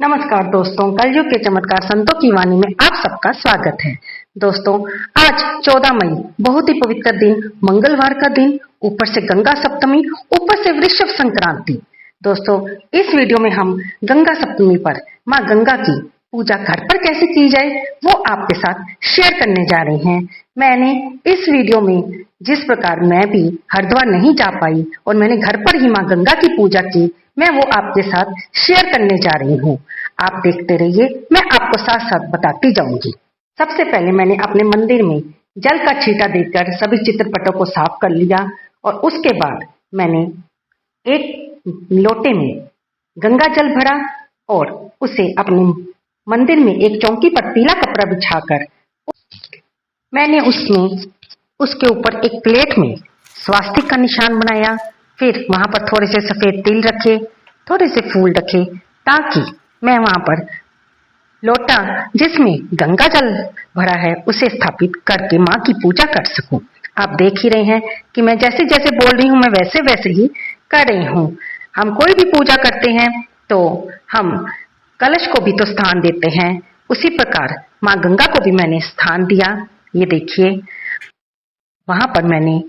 नमस्कार दोस्तों, कलयुग के चमत्कार संतों की वाणी में आप सबका स्वागत है। दोस्तों, आज 14 मई बहुत ही पवित्र दिन, मंगलवार का दिन, ऊपर से गंगा सप्तमी, ऊपर से वृषभ संक्रांति। दोस्तों, इस वीडियो में हम गंगा सप्तमी पर माँ गंगा की पूजा घर पर कैसे की जाए वो आपके साथ शेयर करने जा रहे हैं। मैंने इस वीडियो में जिस प्रकार मैं भी हरिद्वार नहीं जा पाई और मैंने घर पर ही माँ गंगा की पूजा की, मैं वो आपके साथ शेयर करने जा रही हूँ। आप देखते रहिए, मैं आपको साथ साथ बताती जाऊंगी। सबसे पहले मैंने अपने मंदिर में जल का छींटा देकर सभी चित्रपटों को साफ कर लिया और उसके बाद मैंने एक लोटे में गंगा जल भरा और उसे अपने मंदिर में एक चौकी पर पीला कपड़ा बिछाकर मैंने उसके ऊपर एक प्लेट में स्वास्तिक का निशान बनाया। फिर वहां पर थोड़े से सफेद तिल रखे, थोड़े से फूल रखे, ताकि मैं वहां पर लोटा जिसमें गंगा जल भरा है उसे स्थापित करके माँ की पूजा कर सकूं। आप देख ही रहे हैं कि मैं जैसे जैसे बोल रही हूँ मैं वैसे वैसे ही कर रही हूँ। हम कोई भी पूजा करते हैं तो हम कलश को भी तो स्थान देते हैं, उसी प्रकार माँ गंगा को भी मैंने स्थान दिया। ये देखिए, वहां पर मैंने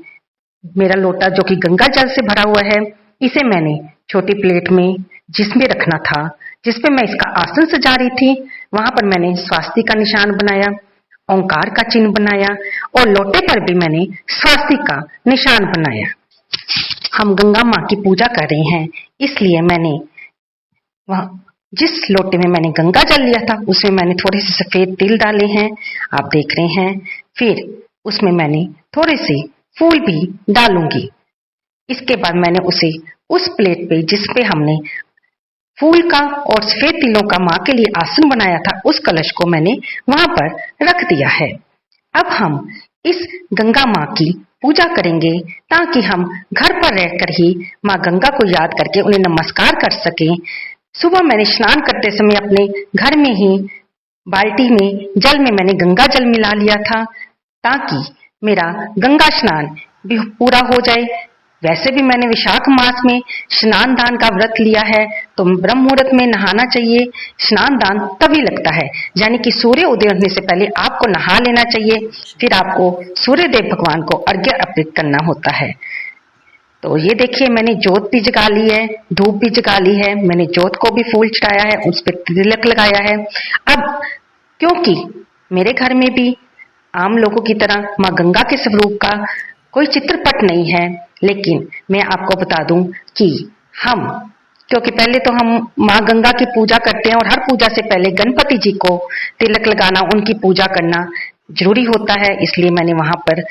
मेरा लोटा जो कि गंगा जल से भरा हुआ है, इसे मैंने छोटी प्लेट में जिसमें रखना था, जिसपे मैं इसका आसन सजा रही थी, वहां पर मैंने स्वास्तिक का निशान बनाया, ओंकार का चिन्ह बनाया और लोटे पर भी मैंने स्वास्तिक का निशान बनाया। हम गंगा माँ की पूजा कर रहे हैं, इसलिए मैंने वहां जिस लोटे में मैंने गंगा जल लिया था उसमें मैंने थोड़े से सफेद तिल डाले हैं, आप देख रहे हैं। फिर उसमें मैंने थोड़े से फूल भी डालूंगी। इसके बाद मैंने उसे उस प्लेट पे जिसपे हमने फूल का और सफेद तिलों का माँ के लिए आसन बनाया था, उस कलश को मैंने वहां पर रख दिया है। अब हम इस गंगा माँ की पूजा करेंगे ताकि हम घर पर रहकर ही माँ गंगा को याद करके उन्हें नमस्कार कर सकें। सुबह मैंने स्नान करते समय अपने घर में ही बाल्टी में जल में मैंने गंगा जल मिला लिया था, ताकि मेरा गंगा स्नान भी पूरा हो जाए। वैसे भी मैंने विशाख मास में स्नान दान का व्रत लिया है, तो ब्रह्म मुहूर्त में नहाना चाहिए। स्नान दान तभी लगता है, यानी कि सूर्य उदय होने से पहले आपको नहा लेना चाहिए, फिर आपको सूर्य देव भगवान को अर्घ्य अर्पित करना होता है। तो ये देखिए, मैंने जोत भी जगा ली है, धूप भी जगा ली है, मैंने जोत को भी फूल चढ़ाया है, उस पर तिलक लगाया है। अब क्योंकि मेरे घर में भी आम लोगों की तरह माँ गंगा के स्वरूप का कोई चित्रपट नहीं है, लेकिन मैं आपको बता दूं कि हम क्योंकि पहले तो हम माँ गंगा की पूजा करते हैं और हर पूजा से पहले गणपति जी को तिलक लगाना, उनकी पूजा करना जरूरी होता है, इसलिए मैंने वहां पर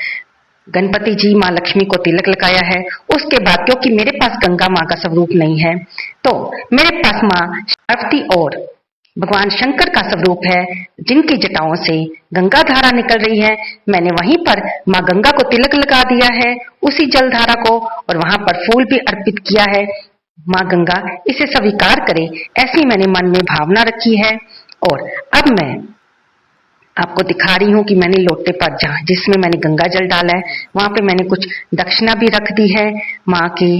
गणपति जी माँ लक्ष्मी को तिलक लगाया है। उसके बाद क्योंकि मेरे पास गंगा माँ का स्वरूप नहीं है, तो मेरे पास माँ पार्वती और भगवान शंकर का स्वरूप है, जिनकी जटाओं से गंगा धारा निकल रही है। मैंने वहीं पर माँ गंगा को तिलक लगा दिया है, उसी जल धारा को, और वहां पर फूल भी अर्पित किया है। माँ गंगा इसे स्वीकार करे, ऐसी मैंने मन में भावना रखी है। और अब मैं आपको दिखा रही हूँ कि मैंने लोटे पर जहाँ जिसमें मैंने गंगा जल डाला है, वहां पे मैंने कुछ दक्षिणा भी रख दी है माँ के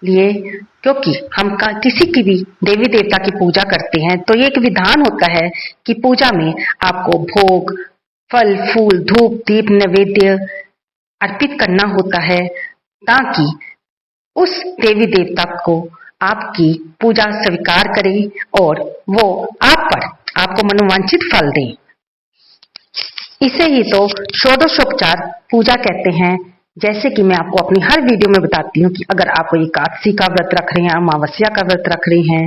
लिए। क्योंकि हम किसी की भी देवी देवता की पूजा करते हैं तो ये एक विधान होता है कि पूजा में आपको भोग, फल, फूल, धूप, दीप, नैवेद्य अर्पित करना होता है, ताकि उस देवी देवता को आपकी पूजा स्वीकार करे और वो आपको मनोवांछित फल दें। इसे ही तो षोडशोपचार पूजा कहते हैं। जैसे कि मैं आपको अपनी हर वीडियो में बताती हूँ कि अगर आप कोई एकादशी का व्रत रख रहे हैं, अमावस्या का व्रत रख रहे हैं,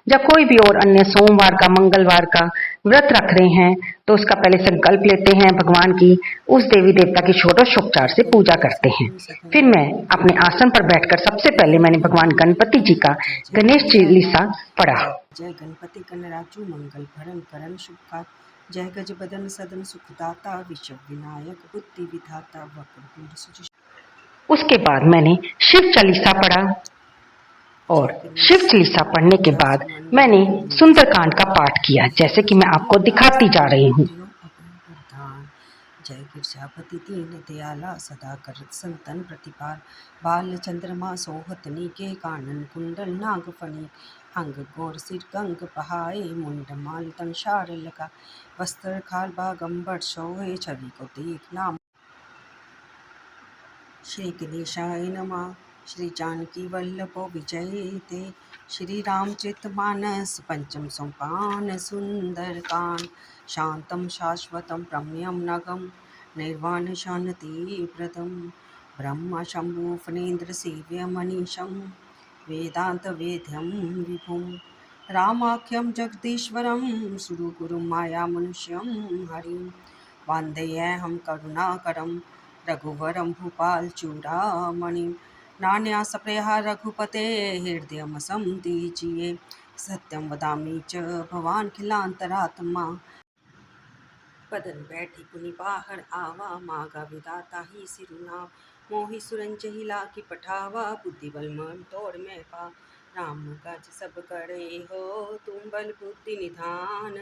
या कोई भी और अन्य सोमवार का, मंगलवार का व्रत रख रहे हैं, तो उसका पहले संकल्प लेते हैं भगवान की, उस देवी देवता की षोडशोपचार से पूजा करते हैं। फिर मैं अपने आसन पर बैठकर सबसे पहले मैंने भगवान गणपति जी का गणेश चालीसा पढ़ा। जय गणपति गणराजू मंगल भरण करण शुभ, जय गज बदन सदन सुखदाता, विश्व विनायक बुद्धि विधाता, वक्रतुंड सुजय। उसके बाद मैंने शिव चालीसा पढ़ा और शिव चालीसा पढ़ने के बाद मैंने सुंदरकांड का पाठ किया, जैसे कि मैं आपको दिखाती जा रही हूँ। जय गिरजापति दीन दयाला, सदा करत संतन प्रतिपाल, बाल चंद्रमा सोहत नीके, कानन कुंडल नाग फनी, अंग गोर सिर गंग बहाए, मुंड माल तन शार लगा, वस्त्र खाल बागंबर सोए, छवि को देखना। श्री गणेशाय नमः। श्री जानकी वल्लभो विजयते, श्री रामचरित मानस पंचम सोपान सुंदरकांड। शांतं शाश्वतं रम्यं नगं, निर्वाण शांति प्रदं, ब्रह्म शंभु फणीन्द्र सेव्य मनीषं, वेदांत वेद्यं विभुं, रामाख्यं जगदीश्वरं, सुरगुरुं माया मनुष्यं हरिं, वन्देऽहं करुणाकरं रघुवरं भूपाल चूड़ामणिं, नान्या सप्रेहा रघुपते हृदयमसं दीजिए, सत्यं वदामि च भवान् खिलांतरात्मा। बदन बैठी पुनि बाहर आवा, मागा विदाता ही सिरुनाव, मोहि सुरंजहि लागी पठावा, बुद्धि बल मन तोड़ मैं पा, राम काज सब करे हो तुम बल बुद्धि निधान,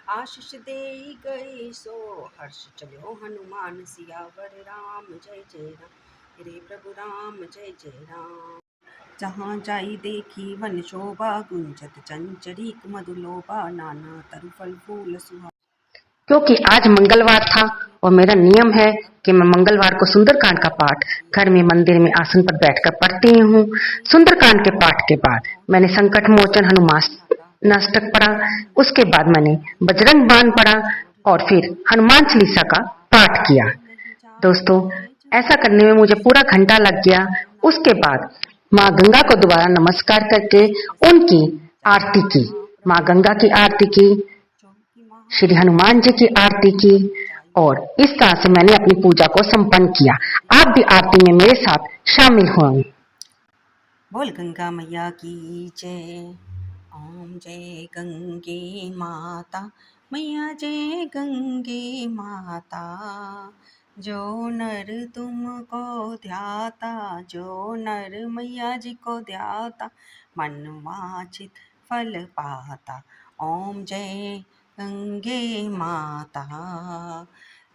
आशीष दे गई सो हर्ष चलो हनुमान, सियावर राम जय जय राम, रे प्रभु राम जय जय राम। जहाँ जाई देखी वन शोभा, गुंजत चंचरीक मधुलोभा, नाना तरु फल फूल सुहा। क्योंकि आज मंगलवार था और मेरा नियम है कि मैं मंगलवार को सुंदरकांड का पाठ घर में मंदिर में आसन पर बैठकर पढ़ती हूँ। सुंदरकांड के पाठ के बाद मैंने संकट मोचन हनुमान अष्टक पढ़ा, उसके बाद मैंने बजरंग बाण पढ़ा और फिर हनुमान चालीसा का पाठ किया। दोस्तों, ऐसा करने में मुझे पूरा घंटा लग गया। उसके बाद माँ गंगा को दोबारा नमस्कार करके उनकी आरती की, माँ गंगा की आरती की, श्री हनुमान जी की आरती की और इस तरह से मैंने अपनी पूजा को संपन्न किया। आप भी आरती में मेरे साथ शामिल हों। बोल गंगा मैया की जय। ओम जय गंगे माता, मैया जय गंगे माता, जो नर तुमको ध्याता, जो नर मैया जी को ध्याता, मन वांछित फल पाता। ओम जय गंगे माता।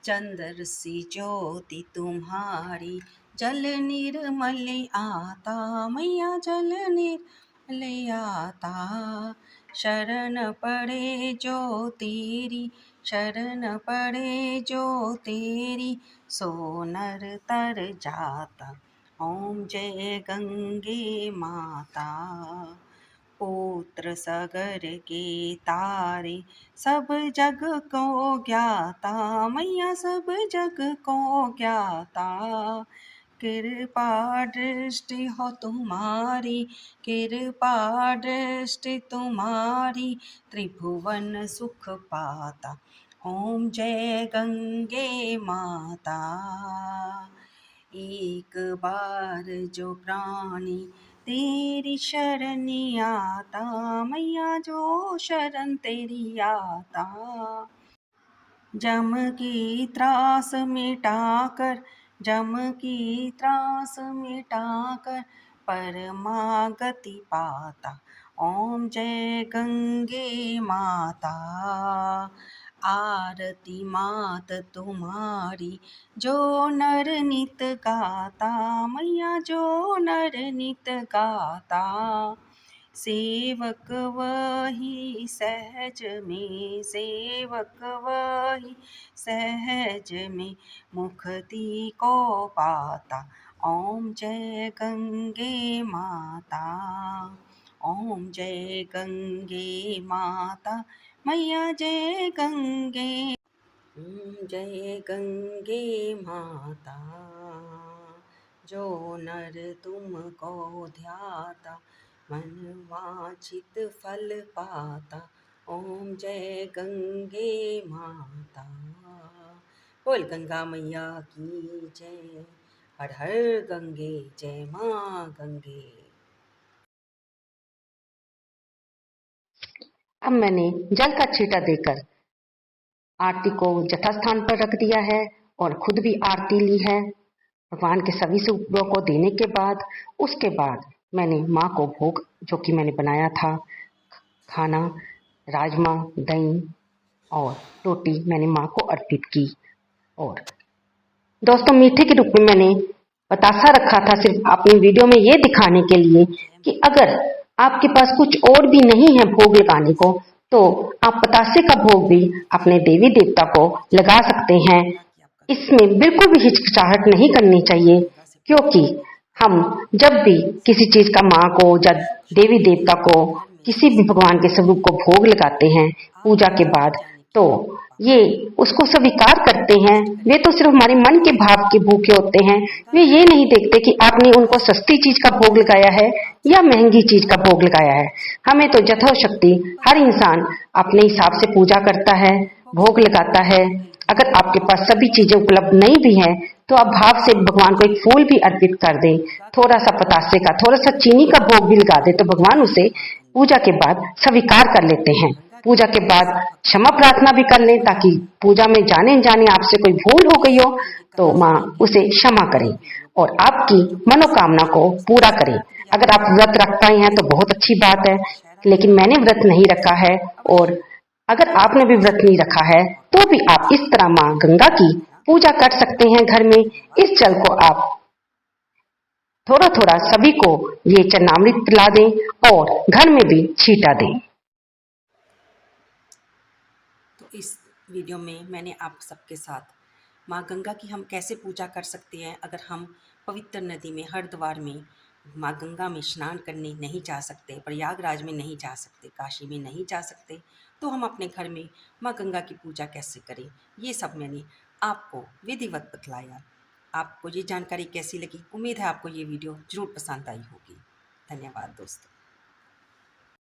चंद्र सी ज्योति तुम्हारी, जल निर्मल आता, मैया जल निर्मल आता, शरण पड़े जो तेरी, शरण पड़े जो तेरी, सो नर तर जाता। ओम जय गंगे माता। पुत्र सगर के तारे, सब जग को ज्ञाता, मैया सब जग को ज्ञाता, कृपा दृष्टि हो तुम्हारी, कृपा दृष्टि तुम्हारी, त्रिभुवन सुख पाता। ओम जय गंगे माता। एक बार जो प्राणी तेरी शरण आता, मैया जो शरण तेरी आता, जम की त्रास मिटाकर, जम की त्रास मिटाकर, परमागति पाता। ओम जय गंगे माता। आरती मात तुम्हारी, जो नर नित गाता, मैया जो नर नित गाता, सेवक वही सहज में, सेवक वही सहज में, मुक्ति को पाता। ओम जय गंगे माता। ओम जय गंगे माता, मैया जय गंगे। ओम जय गंगे माता, जो नर तुमको ध्याता, मन वांछित फल पाता। ओम जय गंगे माता। बोल गंगा मैया की जय। हर हर गंगे, जय माँ गंगे। अब मैंने जल का छींटा देकर आरती को यथास्थान पर रख दिया है और खुद भी आरती ली है। भगवान के सभी स्वरूपों को देने के बाद उसके बाद मैंने माँ को भोग जो कि मैंने बनाया था खाना, राजमा, दही और रोटी मैंने माँ को अर्पित की। और दोस्तों, मीठे के रूप में मैंने बतासा रखा था सिर्फ अपनी वीडियो में ये दिखाने के लिए कि अगर आपके पास कुछ और भी नहीं है भोग लगाने को, तो आप पतासे का भोग भी अपने देवी देवता को लगा सकते हैं। इसमें बिल्कुल भी हिचकिचाहट नहीं करनी चाहिए, क्योंकि हम जब भी किसी चीज का माँ को या देवी देवता को, किसी भी भगवान के स्वरूप को भोग लगाते हैं पूजा के बाद, तो ये उसको स्वीकार करते हैं। वे तो सिर्फ हमारे मन के भाव के भूखे होते हैं। वे ये नहीं देखते कि आपने उनको सस्ती चीज का भोग लगाया है या महंगी चीज का भोग लगाया है। हमें तो यथोशक्ति हर इंसान अपने हिसाब से पूजा करता है, भोग लगाता है। अगर आपके पास सभी चीजें उपलब्ध नहीं भी हैं, तो आप भाव से भगवान को एक फूल भी अर्पित कर दें, थोड़ा सा पतासे का, थोड़ा सा चीनी का भोग भी लगा दें, तो भगवान उसे पूजा के बाद स्वीकार कर लेते हैं। पूजा के बाद क्षमा प्रार्थना भी कर लें, ताकि पूजा में जाने जाने आपसे कोई भूल हो गई हो तो माँ उसे क्षमा करें और आपकी मनोकामना को पूरा करें। अगर आप व्रत रख पाए हैं तो बहुत अच्छी बात है, लेकिन मैंने व्रत नहीं रखा है, और अगर आपने भी व्रत नहीं रखा है तो भी आप इस तरह माँ गंगा की पूजा कर सकते हैं। घर में इस जल को आप थोड़ा थोड़ा सभी को ये चरणामृत पिला दें और घर में भी छींटा दें। तो इस वीडियो में मैंने आप सबके साथ माँ गंगा की हम कैसे पूजा कर सकते हैं। अगर हम पवित्र नदी में, हरिद्वार में माँ गंगा में स्नान करने नहीं जा सकते, प्रयागराज में नहीं जा सकते, काशी में नहीं जा सकते, तो हम अपने घर में माँ गंगा की पूजा कैसे करें, ये सब मैंने आपको विधिवत बतलाया। आपको ये जानकारी कैसी लगी? उम्मीद है आपको ये वीडियो ज़रूर पसंद आई होगी। धन्यवाद दोस्तों।